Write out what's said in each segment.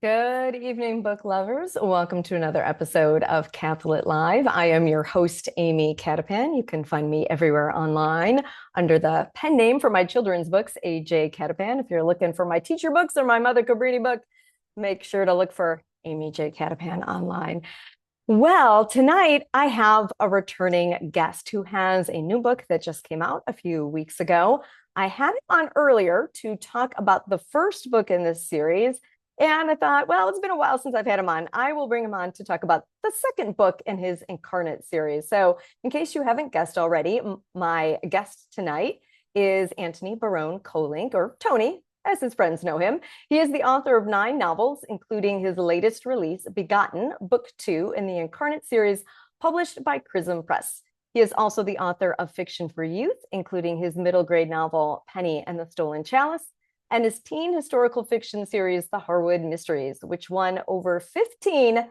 Good evening, book lovers. Welcome to another episode of Cath-Lit Live. I am your host, Amy Cattapan. You can find me everywhere online under the pen name for my children's books, AJ Cattapan. If you're looking for my teacher books or my Mother Cabrini book, make sure to look for Amy J. Cattapan online. Well, tonight I have a returning guest who has a new book that just came out a few weeks ago. I had him on earlier to talk about the first book in this series. And I thought, well, it's been a while since I've had him on. I will bring him on to talk about the second book in his Incarnate series. So, in case you haven't guessed already, my guest tonight is Anthony Barone Kolenc, or Tony, as his friends know him. He is the author of 9 novels, including his latest release, Begotten, Book 2 in the Incarnate series, published by Prism Press. He is also the author of fiction for youth, including his middle grade novel, Penny and the Stolen Chalice, and his teen historical fiction series, The Harwood Mysteries, which won over 15,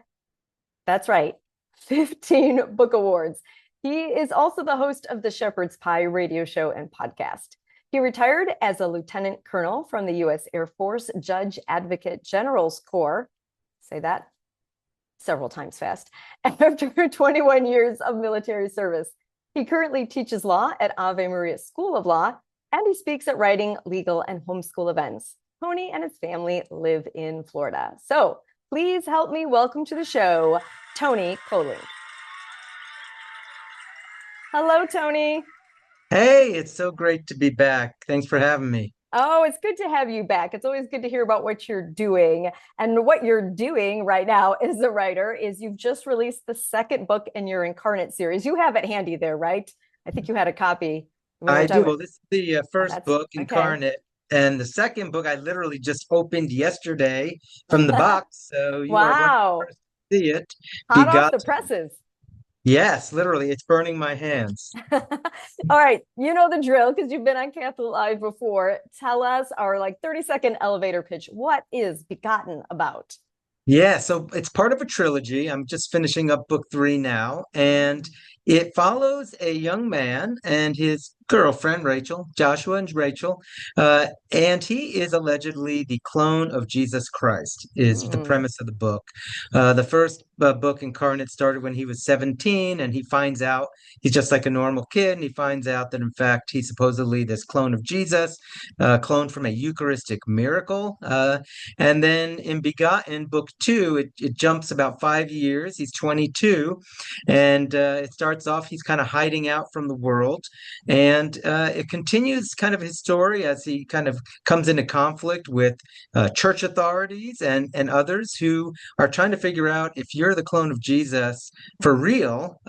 that's right, 15 book awards. He is also the host of the Shepherd's Pie radio show and podcast. He retired as a lieutenant colonel from the U.S. Air Force Judge Advocate General's Corps. Say that several times fast. After 21 years of military service, he currently teaches law at Ave Maria School of Law, and he speaks at writing, legal, and homeschool events. Tony and his family live in Florida. So please help me welcome to the show, Tony Kolenc. Hello, Tony. Hey, it's so great to be back. Thanks for having me. Oh, it's good to have you back. It's always good to hear about what you're doing. And what you're doing right now as a writer is you've just released the second book in your Incarnate series. You have it handy there, right? I think you had a copy. I do. Well, this is the Oh, first that's book, okay. Incarnate, and the second book I literally just opened yesterday from the box. So you are one of the Wow. first to see it. Hot off the Begotten. presses. Yes, literally, it's burning my hands. All right, you know the drill because you've been on Catholic Live before. Tell us our like 30-second elevator pitch. What is Begotten about? Yeah, so it's part of a trilogy. I'm just finishing up book 3 now, and it follows a young man and his girlfriend, Rachel, Joshua and Rachel, and he is allegedly the clone of Jesus Christ, is the Mm. premise of the book. The first book, Incarnate, started when he was 17, and he finds out he's just like a normal kid, and he finds out that, in fact, he's supposedly this clone of Jesus, cloned from a Eucharistic miracle. And then in Begotten, book 2, it jumps about 5 years. He's 22, and it starts off, he's kind of hiding out from the world. And it continues kind of his story as he kind of comes into conflict with church authorities and others who are trying to figure out if you're the clone of Jesus for real,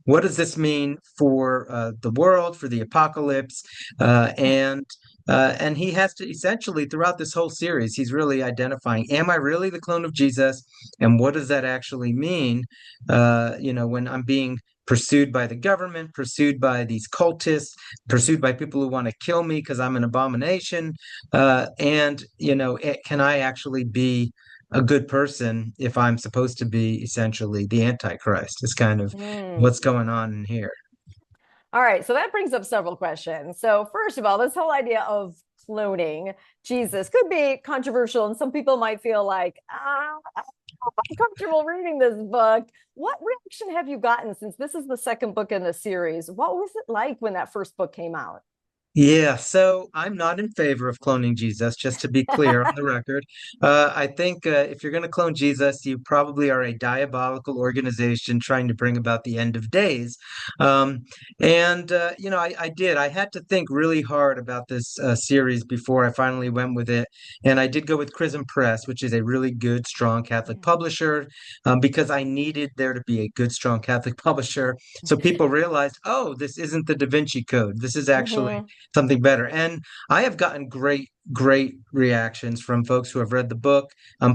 what does this mean for the world, for the apocalypse? And he has to essentially, throughout this whole series, he's really identifying, am I really the clone of Jesus? And what does that actually mean? When I'm being pursued by the government, pursued by these cultists, pursued by people who want to kill me because I'm an abomination. Can I actually be a good person if I'm supposed to be essentially the antichrist? Is kind of Mm. what's going on in here. All right, so that brings up several questions. So, first of all, this whole idea of cloning Jesus could be controversial, and some people might feel like, I'm comfortable reading this book. What reaction have you gotten since this is the second book in the series? What was it like when that first book came out? Yeah, so I'm not in favor of cloning Jesus, just to be clear on the record. I think if you're going to clone Jesus, you probably are a diabolical organization trying to bring about the end of days. I had to think really hard about this series before I finally went with it. And I did go with Prism Press, which is a really good, strong Catholic publisher, because I needed there to be a good, strong Catholic publisher. So people realized, oh, this isn't the Da Vinci Code. This is actually Mhm. something better. And I have gotten great reactions from folks who have read the book.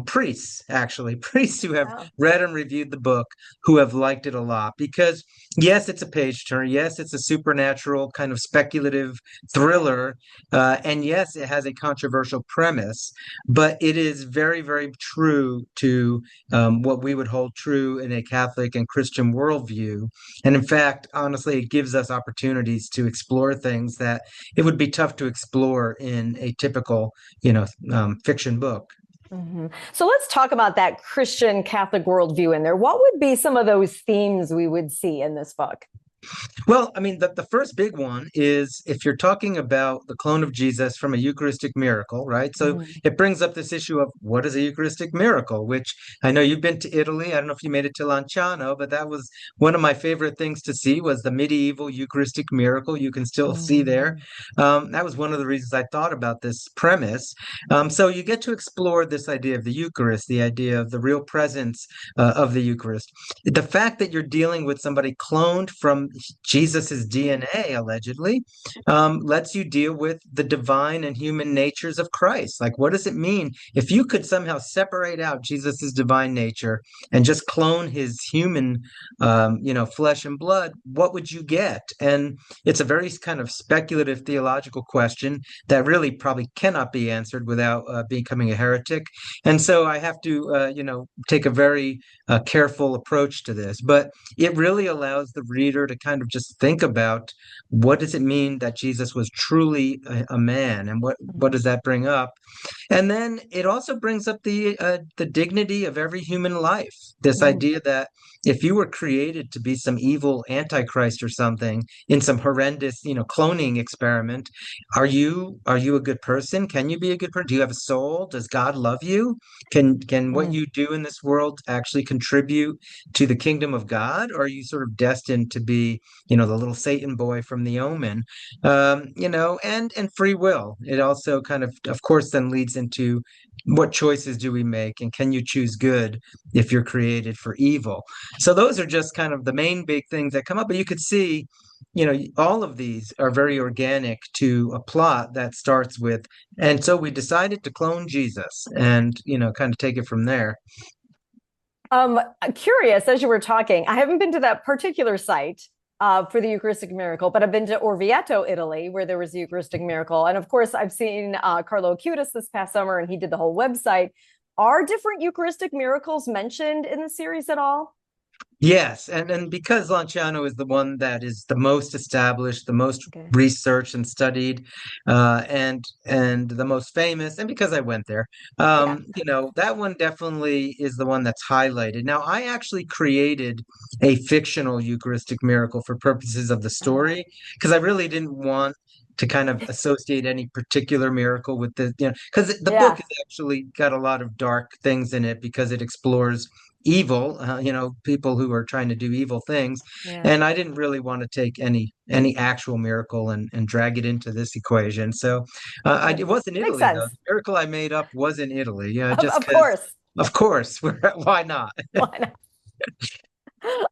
Priests, actually, priests who have Oh. read and reviewed the book, who have liked it a lot. Because, yes, it's a page turner. Yes, it's a supernatural kind of speculative thriller. And yes, it has a controversial premise, but it is very, very true to what we would hold true in a Catholic and Christian worldview. And in fact, honestly, it gives us opportunities to explore things that it would be tough to explore in a typical, fiction book. So let's talk about that Christian Catholic worldview in there. What would be some of those themes we would see in this book? Well, I mean, the first big one is if you're talking about the clone of Jesus from a Eucharistic miracle, right? So Mhm. it brings up this issue of what is a Eucharistic miracle, which I know you've been to Italy. I don't know if you made it to Lanciano, but that was one of my favorite things to see was the medieval Eucharistic miracle. You can still see there. Mhm. That was one of the reasons I thought about this premise. So you get to explore this idea of the Eucharist, the idea of the real presence of the Eucharist. The fact that you're dealing with somebody cloned from Jesus's DNA, allegedly, lets you deal with the divine and human natures of Christ. Like, what does it mean if you could somehow separate out Jesus's divine nature and just clone his human, flesh and blood? What would you get? And it's a very kind of speculative theological question that really probably cannot be answered without becoming a heretic. And so I have to, take a very careful approach to this. But it really allows the reader to kind of just think about what does it mean that Jesus was truly a man, and what does that bring up? And then it also brings up the dignity of every human life. This Mhm. idea that if you were created to be some evil antichrist or something in some horrendous, cloning experiment, are you a good person? Can you be a good person? Do you have a soul? Does God love you? Can what Mhm. you do in this world actually contribute to the kingdom of God? Or are you sort of destined to be, the little Satan boy from the Omen? And free will. It also kind of course, then leads into what choices do we make, and can you choose good if you're created for evil? So those are just kind of the main big things that come up. But you could see, all of these are very organic to a plot that starts with, and so we decided to clone Jesus, and kind of take it from there. Curious, as you were talking, I haven't been to that particular site for the Eucharistic miracle, but I've been to Orvieto, Italy, where there was the Eucharistic miracle. And of course, I've seen Carlo Acutis this past summer, and he did the whole website. Are different Eucharistic miracles mentioned in the series at all? Yes, and because Lanciano is the one that is the most established, the most Okay. researched and studied, and the most famous, and because I went there, Yeah. that one definitely is the one that's highlighted. Now, I actually created a fictional Eucharistic miracle for purposes of the Uh, story because I really didn't want to kind of associate any particular miracle with because the book yeah. has actually got a lot of dark things in it because it explores evil, people who are trying to do evil things. Yeah. And I didn't really want to take any actual miracle and drag it into this equation. So it was in Makes Italy, though. sense. The miracle I made up was in Italy, just Of because, course. of course, why not? Why not?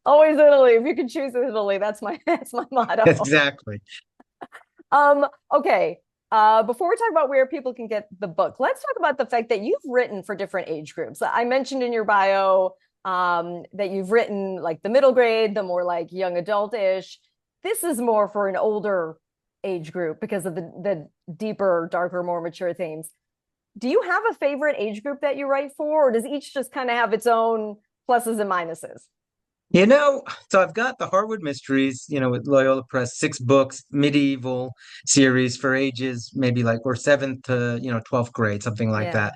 Always Italy. If you could choose Italy, that's my motto. Exactly. Okay. Before we talk about where people can get the book, let's talk about the fact that you've written for different age groups. I mentioned in your bio that you've written like the middle grade, the more like young adult-ish. This is more for an older age group because of the deeper, darker, more mature themes. Do you have a favorite age group that you write for, or does each just kind of have its own pluses and minuses? You know, so I've got the Harwood Mysteries, with Loyola Press, 6 books, medieval series for ages, maybe like or seventh to, 12th grade, something like Yeah. that.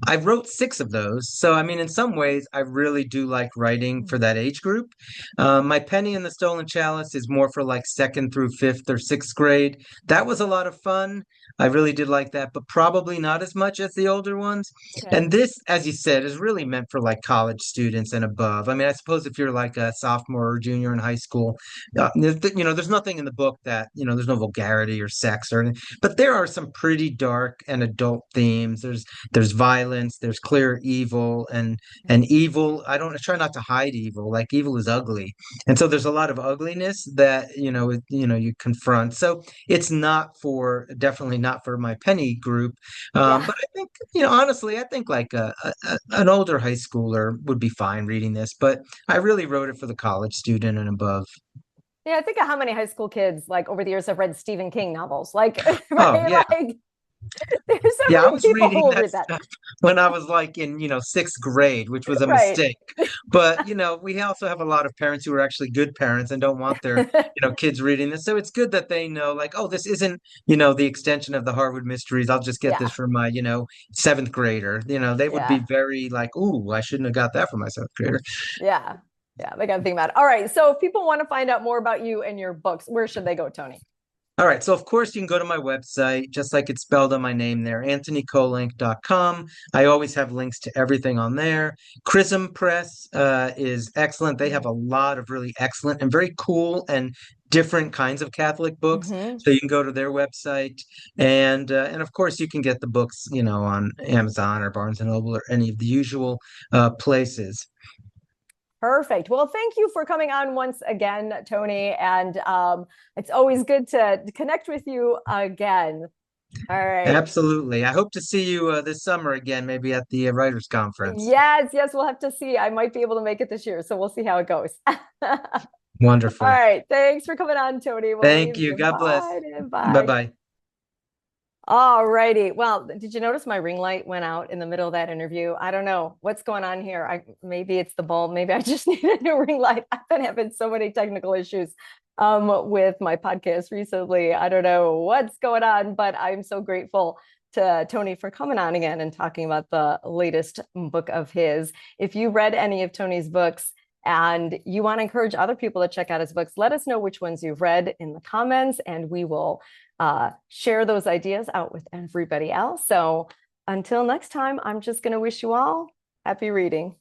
I wrote 6 of those. So, I mean, in some ways, I really do like writing for that age group. My Penny and the Stolen Chalice is more for like second through fifth or sixth grade. That was a lot of fun. I really did like that, but probably not as much as the older ones. Okay. And this, as you said, is really meant for like college students and above. I mean, I suppose if you're like a sophomore or junior in high school, there's nothing in the book that, there's no vulgarity or sex or anything, but there are some pretty dark and adult themes. There's violence, there's clear evil, and evil. I try not to hide evil. Like evil is ugly, and so there's a lot of ugliness that you confront. So it's not for definitely not for my penny group, Yeah. but I think honestly, I think like an older high schooler would be fine reading this. But I really wrote it for the college student and above. Yeah, I think of how many high school kids like over the years have read Stephen King novels. Like, Oh right? yeah. Like There's so Yeah, I many was people who reading will that read that. stuff when I was like in, sixth grade, which was a Right. mistake. But, we also have a lot of parents who are actually good parents and don't want their, kids reading this. So it's good that they know, like, oh, this isn't, the extension of the Harvard Mysteries. I'll just get this Yeah. from my, seventh grader. They would be Yeah. very like, ooh, I shouldn't have got that from my seventh grader. Yeah. Yeah. They got to think about it. All right. So if people want to find out more about you and your books, where should they go, Tony? All right. So, of course, you can go to my website, just like it's spelled on my name there, anthonykolenc.com. I always have links to everything on there. Chrism Press is excellent. They have a lot of really excellent and very cool and different kinds of Catholic books. Mm-hmm. So you can go to their website, and of course you can get the books, on Amazon or Barnes and Noble or any of the usual places. Perfect. Well, thank you for coming on once again, Tony. And it's always good to connect with you again. All right. Absolutely. I hope to see you this summer again, maybe at the Writers Conference. Yes, yes, we'll have to see. I might be able to make it this year, so we'll see how it goes. All Wonderful. right. Thanks for coming on, Tony. We'll Thank leave you. you. God bless. Bye. Bye Bye. bye. All righty. Well, did you notice my ring light went out in the middle of that interview? I don't know what's going on here. Maybe it's the bulb. Maybe I just need a new ring light. I've been having so many technical issues with my podcast recently. I don't know what's going on, but I'm so grateful to Tony for coming on again and talking about the latest book of his. If you read any of Tony's books and you want to encourage other people to check out his books, let us know which ones you've read in the comments, and we will share those ideas out with everybody else. So until next time, I'm just going to wish you all happy reading.